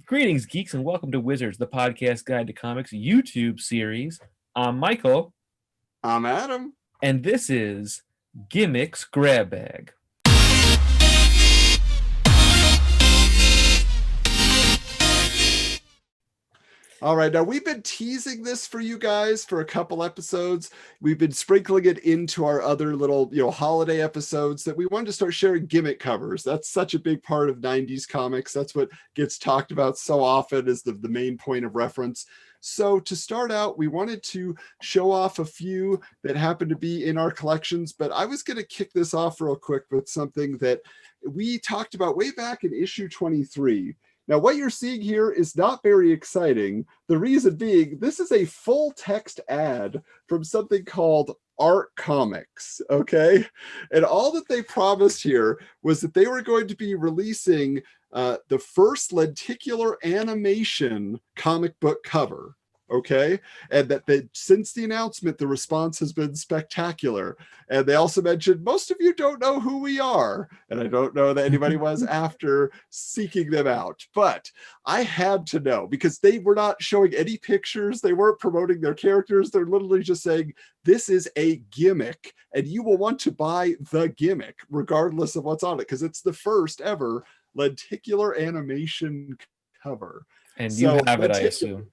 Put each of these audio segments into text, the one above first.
Greetings, geeks, and welcome to Wizards, the podcast guide to comics YouTube series. I'm Michael, I'm Adam. and this is Gimmicks Grab Bag. All right, now we've been teasing this for you guys for a couple episodes. We've been sprinkling it into our other little, holiday episodes that we wanted to start sharing gimmick covers. That's such a big part of 90s comics. That's what gets talked about so often as the main point of reference. So to start out, we wanted to show off a few that happen to be in our collections, but I was going to kick this off real quick with something that we talked about way back in issue 23. Now, what you're seeing here is not very exciting. The reason being, this is a full text ad from something called Art Comics, okay? And all that they promised here was that they were going to be releasing the first lenticular animation comic book cover, okay? And that since the announcement, the response has been spectacular. And they also mentioned, most of you don't know who we are. And I don't know that anybody was after seeking them out. But I had to know, because they were not showing any pictures. They weren't promoting their characters. They're literally just saying, this is a gimmick, and you will want to buy the gimmick, regardless of what's on it, because it's the first ever lenticular animation cover. And you have it, I assume.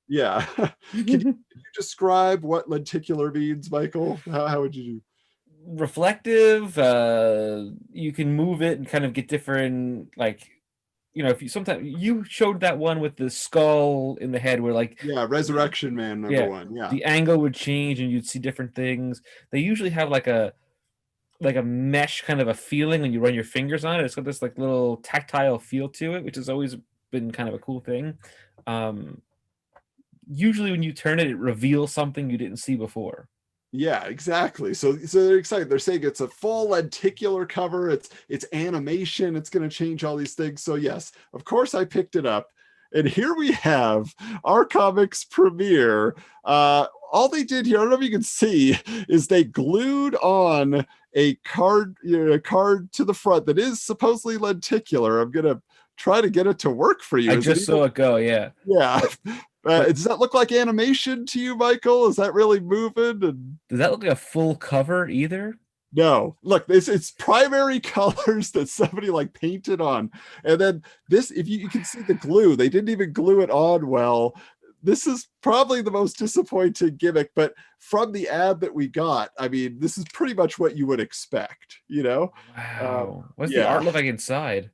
Yeah. Can you describe what lenticular means, Michael? How would you do? Reflective, you can move it and kind of get different, if you sometimes you showed that one with the skull in the head where Resurrection Man number one. Yeah. The angle would change and you'd see different things. They usually have like a mesh kind of a feeling when you run your fingers on it. It's got this like little tactile feel to it, which has always been kind of a cool thing. Usually when you turn it, it reveals something you didn't see before. Yeah, exactly. So they're excited. They're saying it's a full lenticular cover. It's animation. It's going to change all these things. So yes, of course I picked it up. And here we have our comics premiere. All they did here, I don't know if you can see, is they glued on a card, a card to the front that is supposedly lenticular. I'm going to try to get it to work for you. I just saw it go, yeah. Yeah. Does that look like animation to you, Michael? Is that really moving? And does that look like a full cover either? No. Look, it's primary colors that somebody painted on. And then this, if you can see the glue, they didn't even glue it on well. This is probably the most disappointing gimmick, but from the ad that we got, I mean, this is pretty much what you would expect, Wow. What's the art look like inside?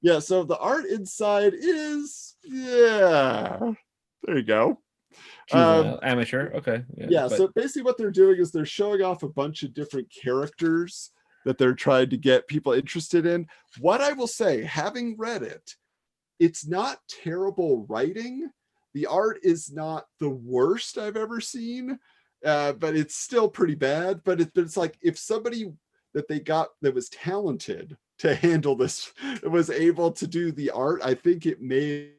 Yeah, so the art inside is, there you go. Amateur. Okay. So basically what they're doing is they're showing off a bunch of different characters that they're trying to get people interested in. What I will say, having read it, it's not terrible writing. The art is not the worst I've ever seen, but it's still pretty bad. But it's like if somebody that they got that was talented to handle this was able to do the art, I think it may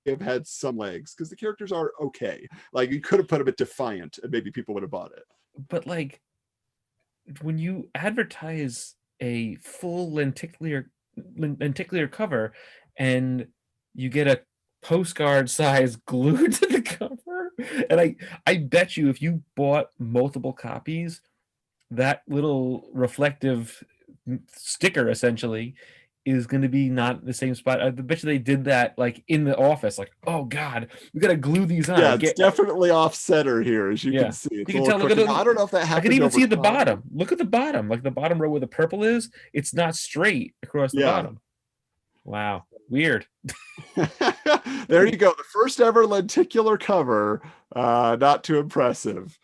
have had some legs, because the characters are okay. Like, you could have put them at Defiant and maybe people would have bought it. But when you advertise a full lenticular cover and you get a postcard size glued to the cover, and I bet you if you bought multiple copies, that little reflective sticker essentially is going to be not the same spot. I bet you they did that in the office. Oh God, we got to glue these on. Yeah, it's definitely off center here, as you can see. You can tell. Look at I don't know if that happened. I can even see at the bottom. Look at the bottom, the bottom row where the purple is. It's not straight across the bottom. Wow, weird. There you go. The first ever lenticular cover. Not too impressive.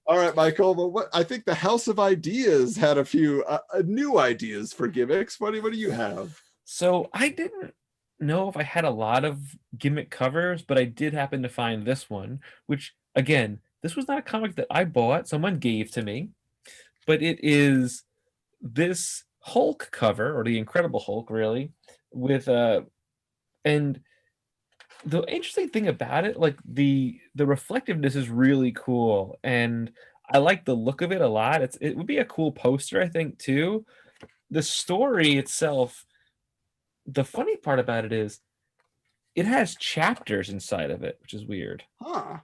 All right, Michael. Well, I think the House of Ideas had a few new ideas for gimmicks. What do you have? So I didn't know if I had a lot of gimmick covers, but I did happen to find this one, which, again, this was not a comic that I bought. Someone gave to me, but it is this Hulk cover, or the Incredible Hulk, really, with and the interesting thing about it, the reflectiveness is really cool, and I like the look of it a lot. It would be a cool poster, I think, too. The story itself, the funny part about it is it has chapters inside of it, which is weird. Huh.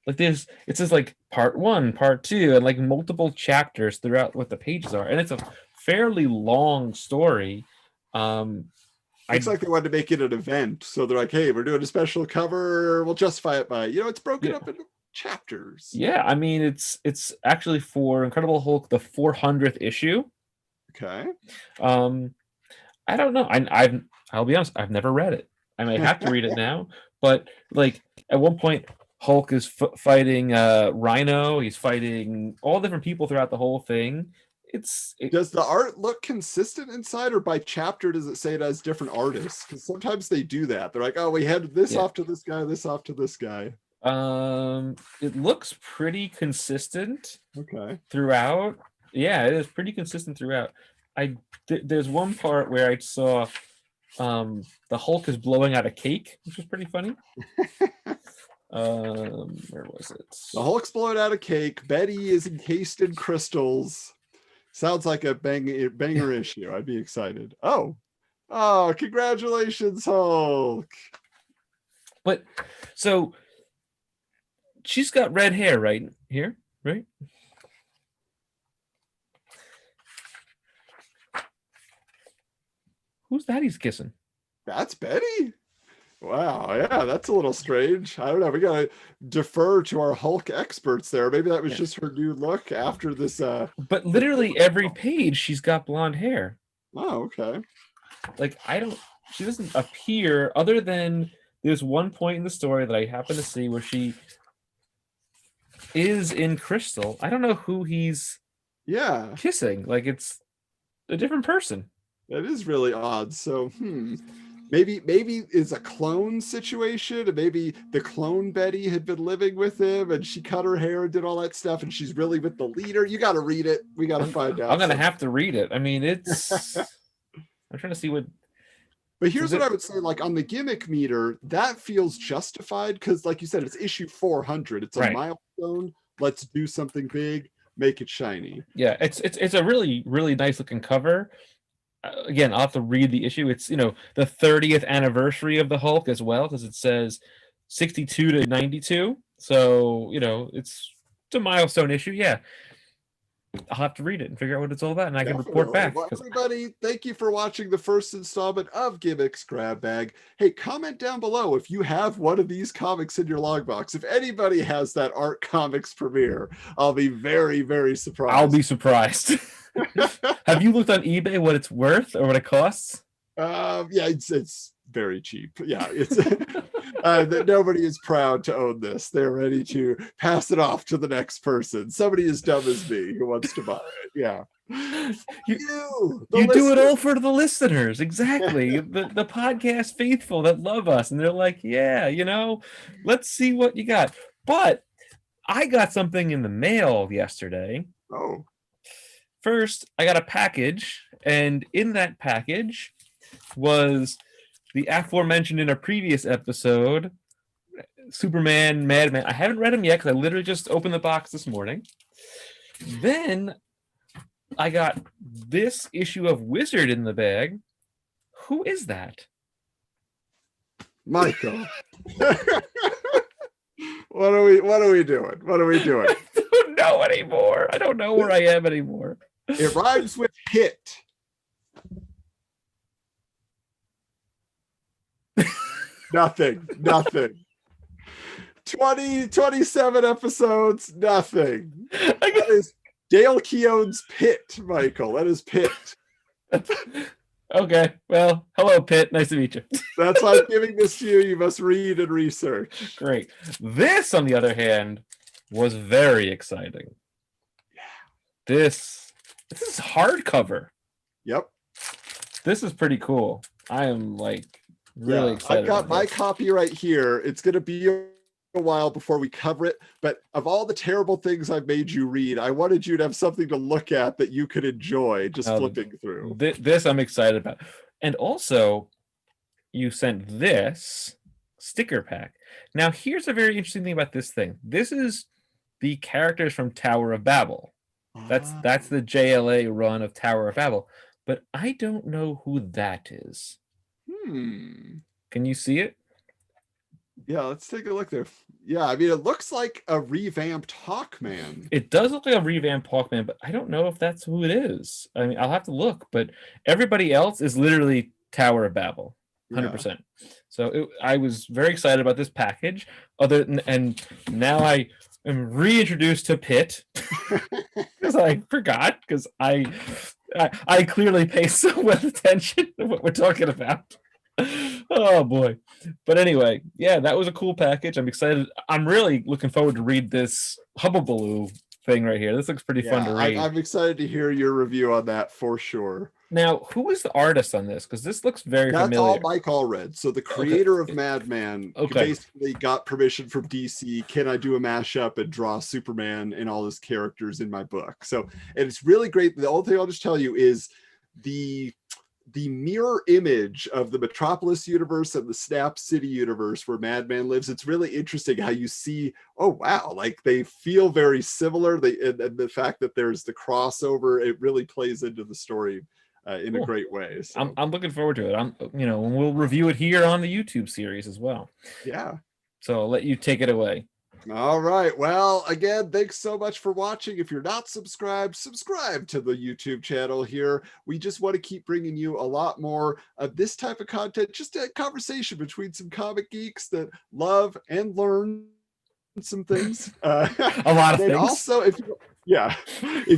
Like it says like part 1, part 2, and like multiple chapters throughout what the pages are, and it's a fairly long story. Looks I like they wanted to make it an event. So they're like, hey, we're doing a special cover. We'll justify it by, it's broken yeah, up into chapters. yeah. I mean, it's actually for Incredible Hulk the 400th issue. Okay. I don't know. I'll be honest, I've never read it. I may have to read it now, but like at one point, Hulk is fighting Rhino. He's fighting all different people throughout the whole thing. Does the art look consistent inside, or by chapter does it say it has different artists? Because sometimes they do that. They're like, oh, we had this off to this guy, this off to this guy. It looks pretty consistent. Okay. Throughout. Yeah, it is pretty consistent throughout. There's one part where I saw the Hulk is blowing out a cake, which was pretty funny. Where was it? The Hulk's blowing out a cake. Betty is encased in crystals. Sounds like a banger issue. I'd be excited. Oh, congratulations, Hulk. But so she's got red hair right here, right? Who's that he's kissing? That's Betty? Wow, yeah, that's a little strange. I don't know. We gotta defer to our Hulk experts there. Maybe that was just her new look after this. But literally every page, she's got blonde hair. Oh, okay. Like she doesn't appear other than there's one point in the story that I happen to see where she is in Crystal. I don't know who he's kissing. Like it's a different person. That is really odd. So, maybe it's a clone situation, and maybe the clone Betty had been living with him, and she cut her hair and did all that stuff, and she's really with the leader. You got to read it. We got to find out. I'm gonna have to read it. I mean, it's. I'm trying to see what. But here's what I would say: like on the gimmick meter, that feels justified because, like you said, it's issue 400. It's a milestone. Let's do something big. Make it shiny. Yeah, it's a really really nice looking cover. Again, I'll have to read the issue. It's the 30th anniversary of the Hulk as well, because it says 62 to 92. So it's a milestone issue. Yeah, I'll have to read it and figure out what it's all about, and I can report back. Well, everybody, thank you for watching the first installment of Gimmicks Grab Bag. Hey, comment down below if you have one of these comics in your logbox. If anybody has that Art Comics premiere, I'll be very, very surprised. I'll be surprised. Have you looked on eBay what it's worth or what it costs? Yeah, it's very cheap. Yeah, it's that nobody is proud to own this. They're ready to pass it off to the next person. Somebody as dumb as me who wants to buy it. Yeah. You do it all for the listeners. Exactly. the podcast faithful that love us, and they're like, yeah, let's see what you got. But I got something in the mail yesterday. Oh. First, I got a package, and in that package was the aforementioned in a previous episode, Superman, Madman. I haven't read them yet because I literally just opened the box this morning. Then I got this issue of Wizard in the bag. Who is that? Michael. What are we doing? What are we doing? I don't know anymore. I don't know where I am anymore. It rhymes with hit. Nothing. 27 episodes, nothing. That is Dale Keown's Pit, Michael. That is Pit. Okay. Well, hello, Pit. Nice to meet you. That's why I'm giving this to you. You must read and research. Great. This, on the other hand, was very exciting. Yeah. This is hardcover. Yep. This is pretty cool. I am really excited. I've got my copy right here. It's going to be a while before we cover it, but of all the terrible things I've made you read, I wanted you to have something to look at that you could enjoy just flipping through. This I'm excited about. And also, you sent this sticker pack. Now, here's a very interesting thing about this thing. This is the characters from Tower of Babel. That's the JLA run of Tower of Babel. But I don't know who that is. Can you see it? Yeah, let's take a look there. Yeah, I mean, it looks like a revamped Hawkman. It does look like a revamped Hawkman, but I don't know if that's who it is. I mean, I'll have to look, but everybody else is literally Tower of Babel, Yeah. 100%. So I was very excited about this package. And now I am reintroduced to Pitt because I forgot because I clearly pay so much attention to what we're talking about. Oh boy. But anyway, yeah, that was a cool package. I'm excited. I'm really looking forward to read this Hubble thing right here. This looks pretty fun Yeah, to read. I'm excited to hear your review on that for sure. Now, who is the artist on this? Because this looks very That's all familiar. Mike Allred. So the Okay. creator of Madman Okay. basically got permission from DC. Can I do a mashup and draw Superman and all his characters in my book? So, and it's really great. The only thing I'll just tell you is the mirror image of the Metropolis universe and the Snap City universe where Madman lives. It's really interesting how you see, oh wow, like they feel very similar. And the fact that there's the crossover, it really plays into the story in a great way. So. I'm looking forward to it. And we'll review it here on the YouTube series as well. Yeah. So I'll let you take it away. All right. Well, again, thanks so much for watching. If you're not subscribed, subscribe to the YouTube channel here. We just want to keep bringing you a lot more of this type of content, just a conversation between some comic geeks that love and learn some things. A lot of things. Also, if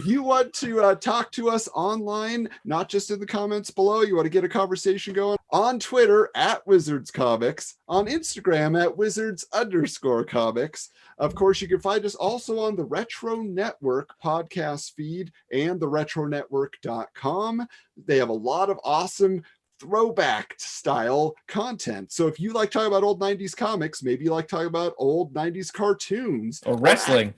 you want to talk to us online, not just in the comments below, you want to get a conversation going on Twitter at Wizards Comics, on Instagram at Wizards_comics. Of course, you can find us also on the Retro Network podcast feed and the retronetwork.com. They have a lot of awesome throwback style content. So if you like talking about old 90s comics, maybe you like talking about old 90s cartoons or wrestling.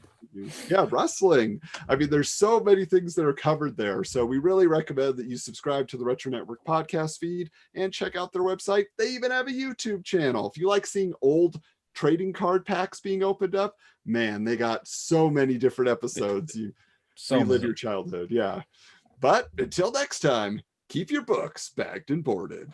Yeah, wrestling. I mean, there's so many things that are covered there. So we really recommend that you subscribe to the Retro Network podcast feed and check out their website. They even have a YouTube channel. If you like seeing old trading card packs being opened up, man, they got so many different episodes. You relive your childhood. Yeah. But until next time, keep your books bagged and boarded.